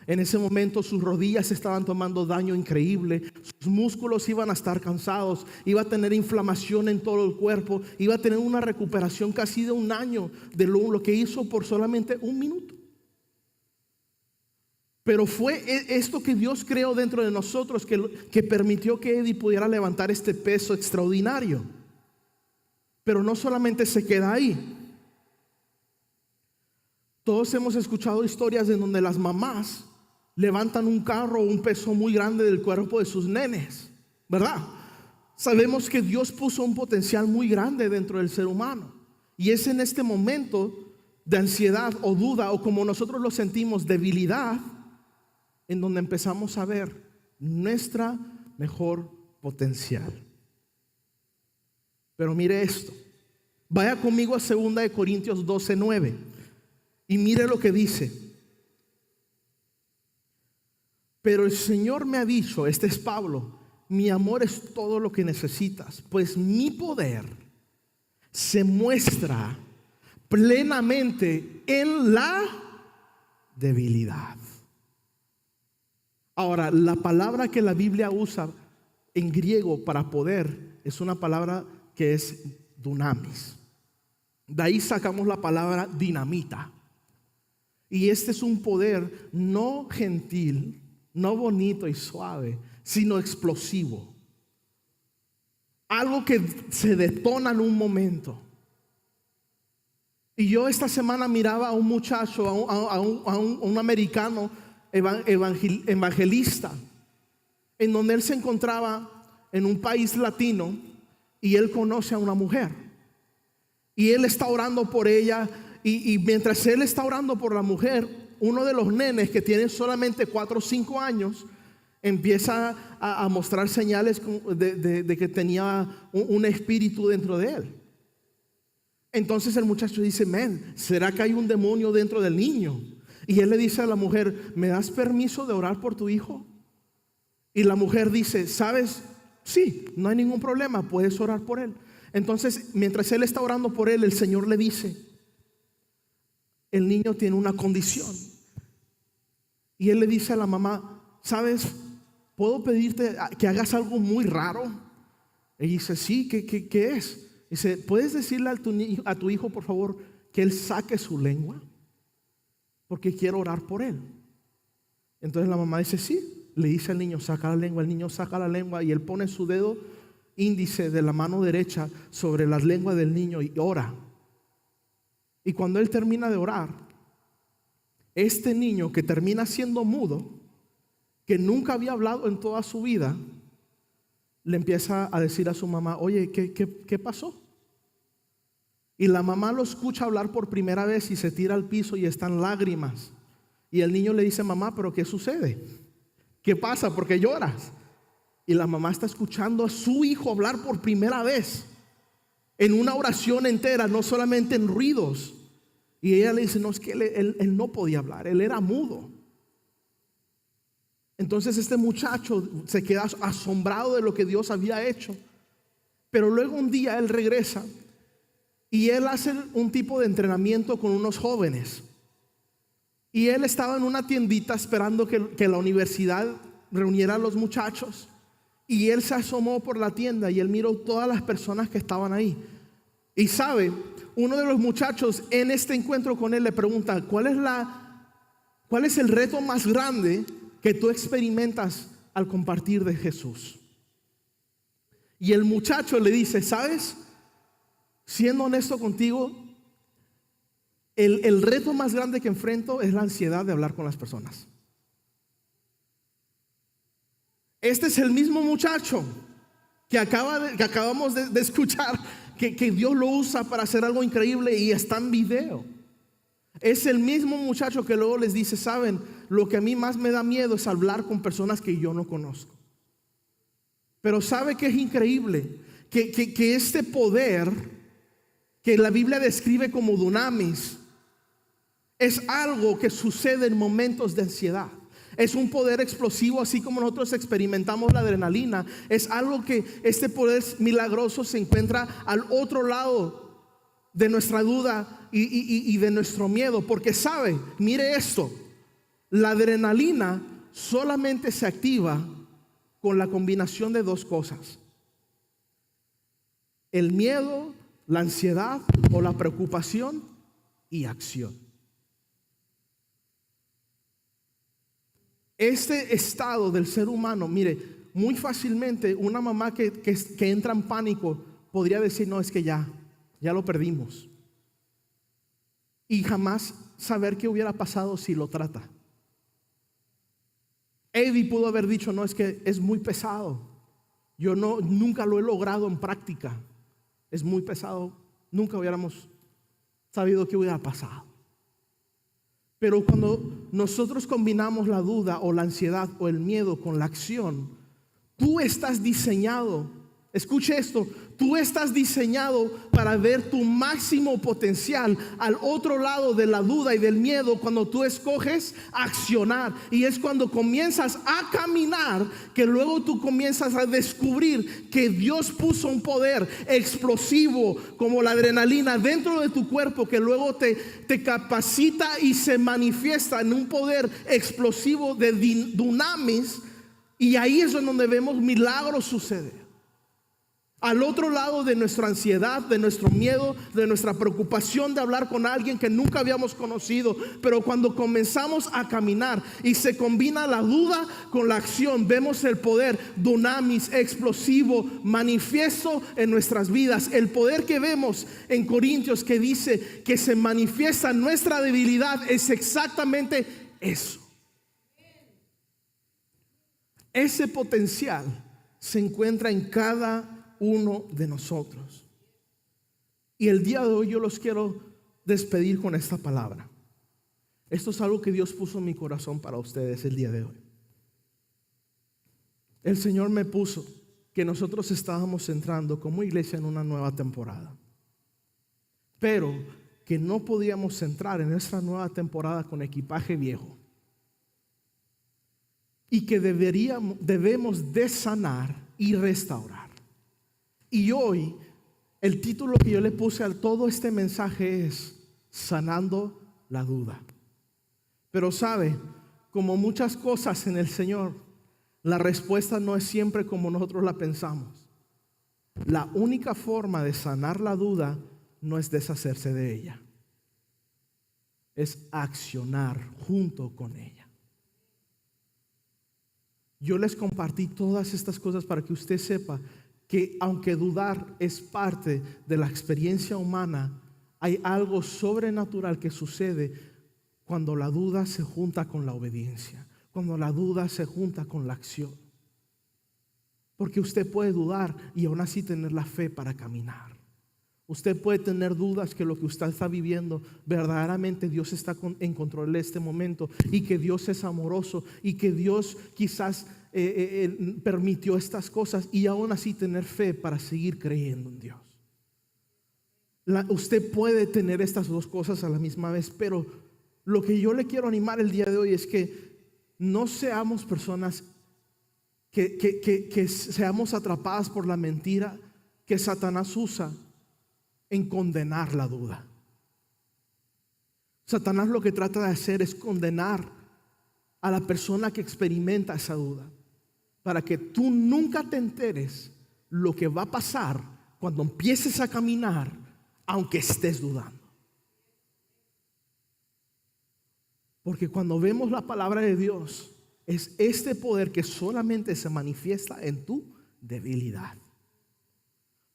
En ese momento sus rodillas estaban tomando daño increíble. Sus músculos iban a estar cansados. Iba a tener inflamación en todo el cuerpo. Iba a tener una recuperación casi de 1 año de lo que hizo por solamente 1 minuto. Pero fue esto que Dios creó dentro de nosotros que permitió que Eddie pudiera levantar este peso extraordinario. Pero no solamente se queda ahí. Todos hemos escuchado historias en donde las mamás levantan un carro o un peso muy grande del cuerpo de sus nenes, ¿verdad? Sabemos que Dios puso un potencial muy grande dentro del ser humano. Y es en este momento de ansiedad o duda, o como nosotros lo sentimos, debilidad, en donde empezamos a ver nuestra mejor potencial. Pero mire esto. Vaya conmigo a 2 Corintios 12:9 y mire lo que dice. Pero el Señor me ha dicho, este es Pablo, mi amor es todo lo que necesitas, pues mi poder se muestra plenamente en la debilidad. Ahora, la palabra que la Biblia usa en griego para poder es una palabra que es dunamis. De ahí sacamos la palabra dinamita. Y este es un poder no gentil, no bonito y suave, sino explosivo. Algo que se detona en un momento. Y yo esta semana miraba a un muchacho, a un americano evangelista, en donde él se encontraba en un país latino y él conoce a una mujer. Y él está orando por ella y mientras él está orando por la mujer, uno de los nenes que tiene solamente 4 o 5 años empieza a mostrar señales de que tenía un espíritu dentro de él. Entonces el muchacho dice, ¿será que hay un demonio dentro del niño? Y él le dice a la mujer, ¿me das permiso de orar por tu hijo? Y la mujer dice, ¿sabes? Sí, no hay ningún problema, puedes orar por él. Entonces, mientras él está orando por él, el Señor le dice, el niño tiene una condición. Y él le dice a la mamá, ¿sabes? ¿Puedo pedirte que hagas algo muy raro? Y dice, sí, ¿qué es? Dice, ¿puedes decirle a tu hijo, por favor, que él saque su lengua? Porque quiero orar por él. Entonces la mamá dice, sí. Le dice al niño, saca la lengua. El niño saca la lengua y él pone su dedo índice de la mano derecha sobre la lengua del niño y ora. Y cuando él termina de orar, este niño que termina siendo mudo, que nunca había hablado en toda su vida, le empieza a decir a su mamá, oye, ¿qué pasó? Y la mamá lo escucha hablar por primera vez y se tira al piso y están lágrimas. Y el niño le dice, mamá, ¿pero qué sucede? ¿Qué pasa? ¿Por qué lloras? Y la mamá está escuchando a su hijo hablar por primera vez en una oración entera, no solamente en ruidos. Y ella le dice, no, es que él no podía hablar, él era mudo. Entonces este muchacho se queda asombrado de lo que Dios había hecho. Pero luego un día él regresa y él hace un tipo de entrenamiento con unos jóvenes. Y él estaba en una tiendita esperando que la universidad reuniera a los muchachos. Y él se asomó por la tienda y él miró todas las personas que estaban ahí. Y sabe, uno de los muchachos en este encuentro con él le pregunta, ¿cuál es el reto más grande que tú experimentas al compartir de Jesús? Y el muchacho le dice, ¿sabes? Siendo honesto contigo, el reto más grande que enfrento es la ansiedad de hablar con las personas. Este es el mismo muchacho que acabamos de escuchar que Dios lo usa para hacer algo increíble y está en video. Es el mismo muchacho que luego les dice, ¿saben? Lo que a mí más me da miedo es hablar con personas que yo no conozco. Pero ¿sabe qué es increíble? Que este poder que la Biblia describe como dunamis es algo que sucede en momentos de ansiedad. Es un poder explosivo, así como nosotros experimentamos la adrenalina. Es algo que este poder milagroso se encuentra al otro lado de nuestra duda y de nuestro miedo. Porque sabe, mire esto, la adrenalina solamente se activa con la combinación de dos cosas: el miedo, la ansiedad o la preocupación y acción. Este estado del ser humano, mire, muy fácilmente una mamá que entra en pánico podría decir, no, es que ya lo perdimos. Y jamás saber qué hubiera pasado si lo trata. Eddie pudo haber dicho, no, es que es muy pesado. Yo nunca lo he logrado en práctica. Es muy pesado. Nunca hubiéramos sabido qué hubiera pasado. Pero cuando nosotros combinamos la duda o la ansiedad o el miedo con la acción, tú estás diseñado, escuche esto, tú estás diseñado para ver tu máximo potencial al otro lado de la duda y del miedo cuando tú escoges accionar. Y es cuando comienzas a caminar que luego tú comienzas a descubrir que Dios puso un poder explosivo como la adrenalina dentro de tu cuerpo que luego te capacita y se manifiesta en un poder explosivo de dunamis. Y ahí es donde vemos milagros suceder. Al otro lado de nuestra ansiedad, de nuestro miedo, de nuestra preocupación de hablar con alguien que nunca habíamos conocido. Pero cuando comenzamos a caminar y se combina la duda con la acción, vemos el poder dunamis, explosivo, manifiesto en nuestras vidas. El poder que vemos en Corintios que dice que se manifiesta en nuestra debilidad es exactamente eso. Ese potencial se encuentra en cada uno de nosotros. Y el día de hoy yo los quiero despedir con esta palabra. Esto es algo que Dios puso en mi corazón para ustedes el día de hoy. El Señor me puso que nosotros estábamos entrando como iglesia en una nueva temporada, pero que no podíamos entrar en esta nueva temporada con equipaje viejo, y que debemos de sanar y restaurar. Y hoy el título que yo le puse a todo este mensaje es sanando la duda. Pero sabe, como muchas cosas en el Señor, la respuesta no es siempre como nosotros la pensamos. La única forma de sanar la duda no es deshacerse de ella, es accionar junto con ella. Yo les compartí todas estas cosas para que usted sepa que aunque dudar es parte de la experiencia humana, hay algo sobrenatural que sucede cuando la duda se junta con la obediencia, cuando la duda se junta con la acción. Porque usted puede dudar y aún así tener la fe para caminar. Usted puede tener dudas que lo que usted está viviendo verdaderamente Dios está en control de este momento, y que Dios es amoroso, y que Dios quizás permitió estas cosas, y aún así tener fe para seguir creyendo en Dios. Usted puede tener estas dos cosas a la misma vez, pero lo que yo le quiero animar el día de hoy es que no seamos personas que seamos atrapadas por la mentira que Satanás usa en condenar la duda. Satanás lo que trata de hacer es condenar a la persona que experimenta esa duda, para que tú nunca te enteres lo que va a pasar cuando empieces a caminar, aunque estés dudando. Porque cuando vemos la palabra de Dios, es este poder que solamente se manifiesta en tu debilidad.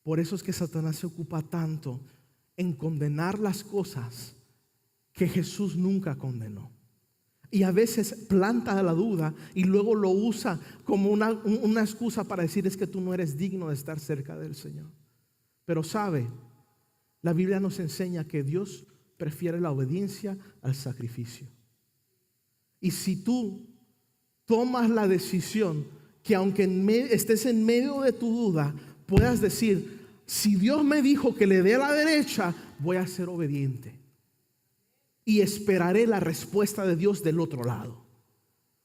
Por eso es que Satanás se ocupa tanto en condenar las cosas que Jesús nunca condenó. Y a veces planta la duda y luego lo usa como una excusa para decir: es que tú no eres digno de estar cerca del Señor. Pero sabe, la Biblia nos enseña que Dios prefiere la obediencia al sacrificio. Y si tú tomas la decisión que aunque estés en medio de tu duda, puedas decir: si Dios me dijo que le dé a la derecha, voy a ser obediente y esperaré la respuesta de Dios del otro lado.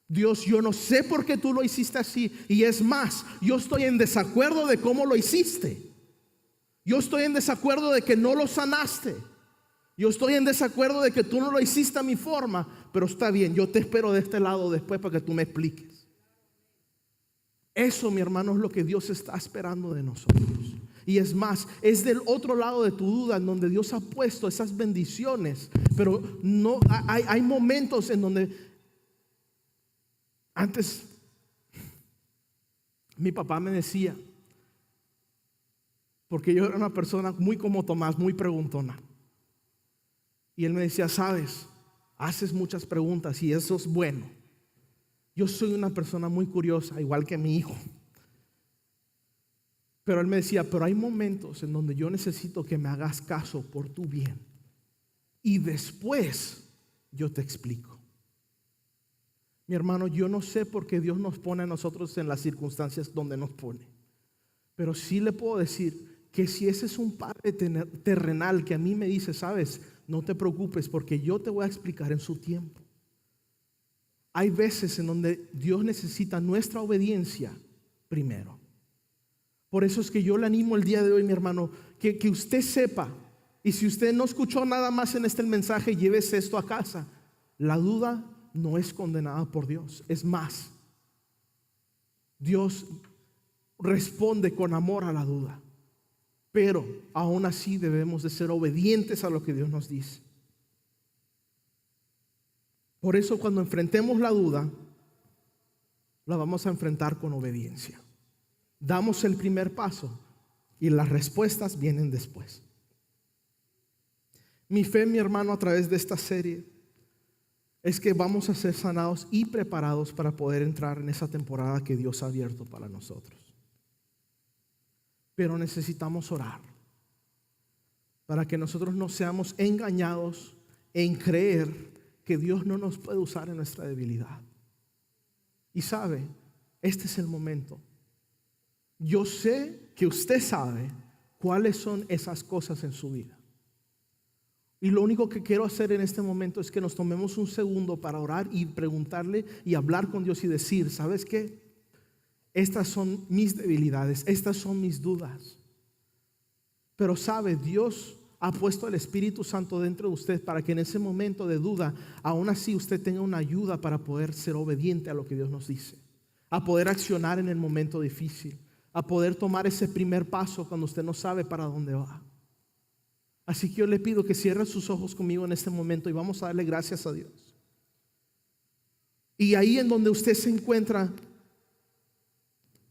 Dios, yo no sé por qué tú lo hiciste así, y es más, yo estoy en desacuerdo de cómo lo hiciste. Yo estoy en desacuerdo de que no lo sanaste. Yo estoy en desacuerdo de que tú no lo hiciste a mi forma, pero está bien, yo te espero de este lado después para que tú me expliques. Eso, mi hermano, es lo que Dios está esperando de nosotros. Y es más, es del otro lado de tu duda en donde Dios ha puesto esas bendiciones. Pero no hay momentos en donde antes mi papá me decía, porque yo era una persona muy como Tomás, muy preguntona, y él me decía: sabes, haces muchas preguntas y eso es bueno. Yo soy una persona muy curiosa, igual que mi hijo. Pero él me decía: pero hay momentos en donde yo necesito que me hagas caso por tu bien, y después yo te explico. Mi hermano, yo no sé por qué Dios nos pone a nosotros en las circunstancias donde nos pone, pero sí le puedo decir que si ese es un padre terrenal que a mí me dice: sabes, no te preocupes porque yo te voy a explicar en su tiempo. Hay veces en donde Dios necesita nuestra obediencia primero. Por eso es que yo le animo el día de hoy, mi hermano, que usted sepa, y si usted no escuchó nada más en este mensaje, llévese esto a casa: la duda no es condenada por Dios. Es más, Dios responde con amor a la duda, pero aún así debemos de ser obedientes a lo que Dios nos dice. Por eso cuando enfrentemos la duda, la vamos a enfrentar con obediencia. Damos el primer paso y las respuestas vienen después. Mi fe, mi hermano, a través de esta serie es que vamos a ser sanados y preparados para poder entrar en esa temporada que Dios ha abierto para nosotros. Pero necesitamos orar para que nosotros no seamos engañados en creer que Dios no nos puede usar en nuestra debilidad. Y sabe, este es el momento. Yo sé que usted sabe cuáles son esas cosas en su vida. Y lo único que quiero hacer en este momento es que nos tomemos un segundo para orar y preguntarle y hablar con Dios y decir: ¿sabes qué? Estas son mis debilidades, estas son mis dudas. Pero sabe, Dios ha puesto el Espíritu Santo dentro de usted para que en ese momento de duda, aún así usted tenga una ayuda para poder ser obediente a lo que Dios nos dice, a poder accionar en el momento difícil, a poder tomar ese primer paso cuando usted no sabe para dónde va. Así que yo le pido que cierre sus ojos conmigo en este momento y vamos a darle gracias a Dios. Y ahí en donde usted se encuentra,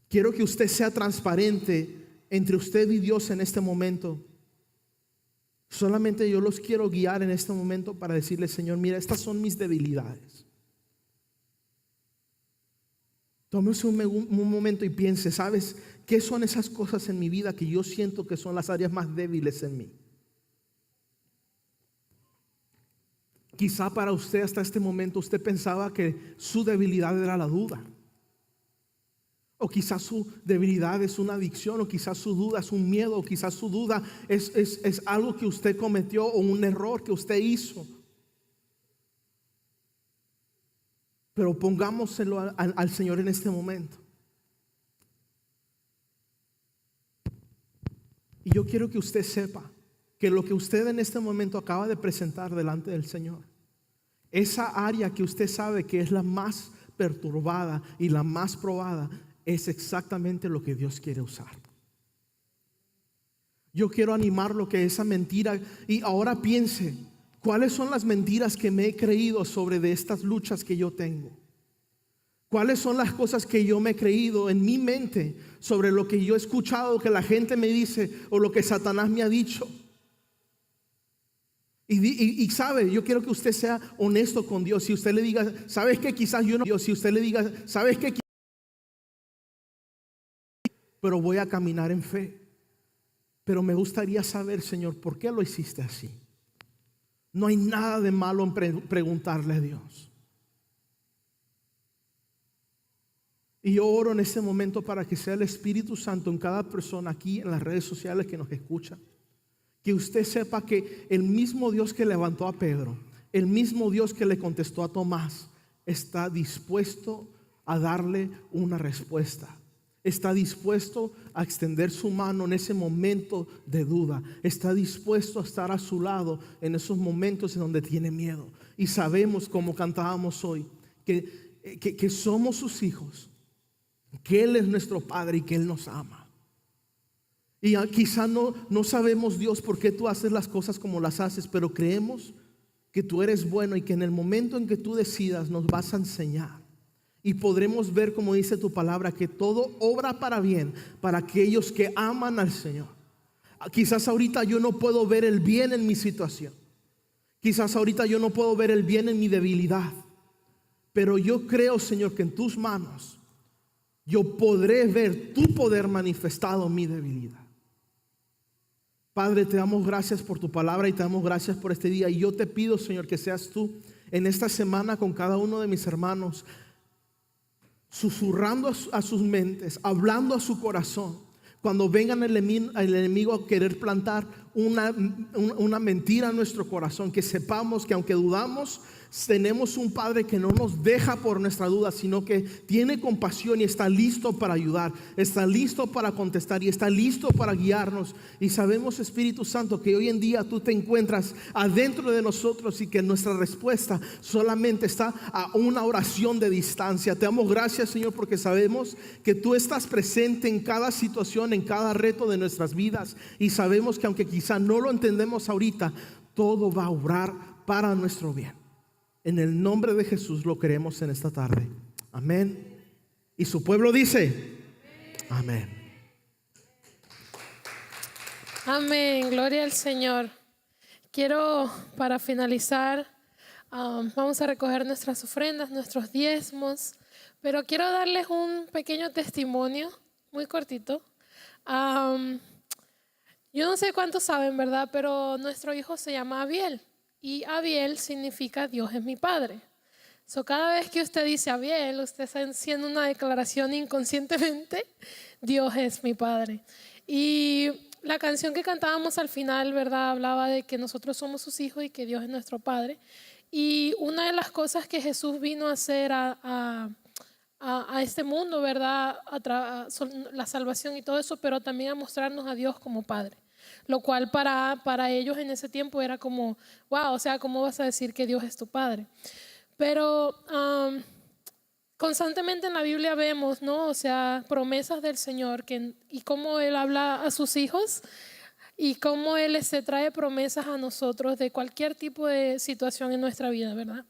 quiero que usted sea transparente entre usted y Dios en este momento. Solamente yo los quiero guiar en este momento para decirle: Señor, mira, estas son mis debilidades. Tómese un momento y piense: ¿sabes qué son esas cosas en mi vida que yo siento que son las áreas más débiles en mí? Quizá para usted hasta este momento usted pensaba que su debilidad era la duda. O quizás su debilidad es una adicción, o quizás su duda es un miedo, o quizás su duda es algo que usted cometió o un error que usted hizo. Pero pongámoselo al Señor en este momento. Y yo quiero que usted sepa que lo que usted en este momento acaba de presentar delante del Señor, esa área que usted sabe que es la más perturbada y la más probada, es exactamente lo que Dios quiere usar. Yo quiero animarlo que esa mentira, y ahora piense, ¿cuáles son las mentiras que me he creído sobre de estas luchas que yo tengo? ¿Cuáles son las cosas que yo me he creído en mi mente sobre lo que yo he escuchado que la gente me dice o lo que Satanás me ha dicho? Y sabe, yo quiero que usted sea honesto con Dios. Si usted le diga, ¿sabes qué? Quizás yo no. Dios, si usted le diga, ¿sabes qué? Pero voy a caminar en fe. Pero me gustaría saber, Señor, ¿por qué lo hiciste así? No hay nada de malo en preguntarle a Dios. Y yo oro en este momento para que sea el Espíritu Santo en cada persona aquí en las redes sociales que nos escucha. Que usted sepa que el mismo Dios que levantó a Pedro, el mismo Dios que le contestó a Tomás, está dispuesto a darle una respuesta. Está dispuesto a extender su mano en ese momento de duda. Está dispuesto a estar a su lado en esos momentos en donde tiene miedo. Y sabemos, como cantábamos hoy, que somos sus hijos, que Él es nuestro Padre y que Él nos ama. Y quizá no sabemos, Dios, por qué tú haces las cosas como las haces, pero creemos que tú eres bueno y que en el momento en que tú decidas nos vas a enseñar. Y podremos ver, como dice tu palabra, que todo obra para bien para aquellos que aman al Señor. Quizás ahorita yo no puedo ver el bien en mi situación. Quizás ahorita yo no puedo ver el bien en mi debilidad. Pero yo creo, Señor, que en tus manos yo podré ver tu poder manifestado en mi debilidad. Padre, te damos gracias por tu palabra y te damos gracias por este día. Y yo te pido, Señor, que seas tú en esta semana con cada uno de mis hermanos, susurrando a sus mentes, hablando a su corazón. Cuando vengan el enemigo a querer plantar una mentira en nuestro corazón, que sepamos que aunque dudamos, tenemos un Padre que no nos deja por nuestra duda, sino que tiene compasión y está listo para ayudar, está listo para contestar y está listo para guiarnos. Y sabemos, Espíritu Santo, que hoy en día tú te encuentras adentro de nosotros y que nuestra respuesta solamente está a una oración de distancia. Te damos gracias, Señor, porque sabemos que tú estás presente en cada situación, en cada reto de nuestras vidas, y sabemos que aunque quizá no lo entendemos ahorita, todo va a obrar para nuestro bien. En el nombre de Jesús lo creemos en esta tarde. Amén. Y su pueblo dice amén. Amén. Gloria al Señor. Quiero, para finalizar, vamos a recoger nuestras ofrendas, nuestros diezmos, pero quiero darles un pequeño testimonio, muy cortito. Yo no sé cuántos saben, ¿verdad? Pero nuestro hijo se llama Abiel. Y Abiel significa Dios es mi Padre. Cada vez que usted dice Abiel, usted está haciendo una declaración inconscientemente, Dios es mi Padre. Y la canción que cantábamos al final, ¿verdad? Hablaba de que nosotros somos sus hijos y que Dios es nuestro Padre. Y una de las cosas que Jesús vino a hacer a este mundo, ¿verdad? La salvación y todo eso, pero también a mostrarnos a Dios como Padre. Lo cual para ellos en ese tiempo era como, wow, o sea, ¿cómo vas a decir que Dios es tu Padre? Pero constantemente en la Biblia vemos, ¿no? O sea, promesas del Señor y cómo Él habla a sus hijos y cómo Él trae promesas a nosotros de cualquier tipo de situación en nuestra vida, ¿verdad?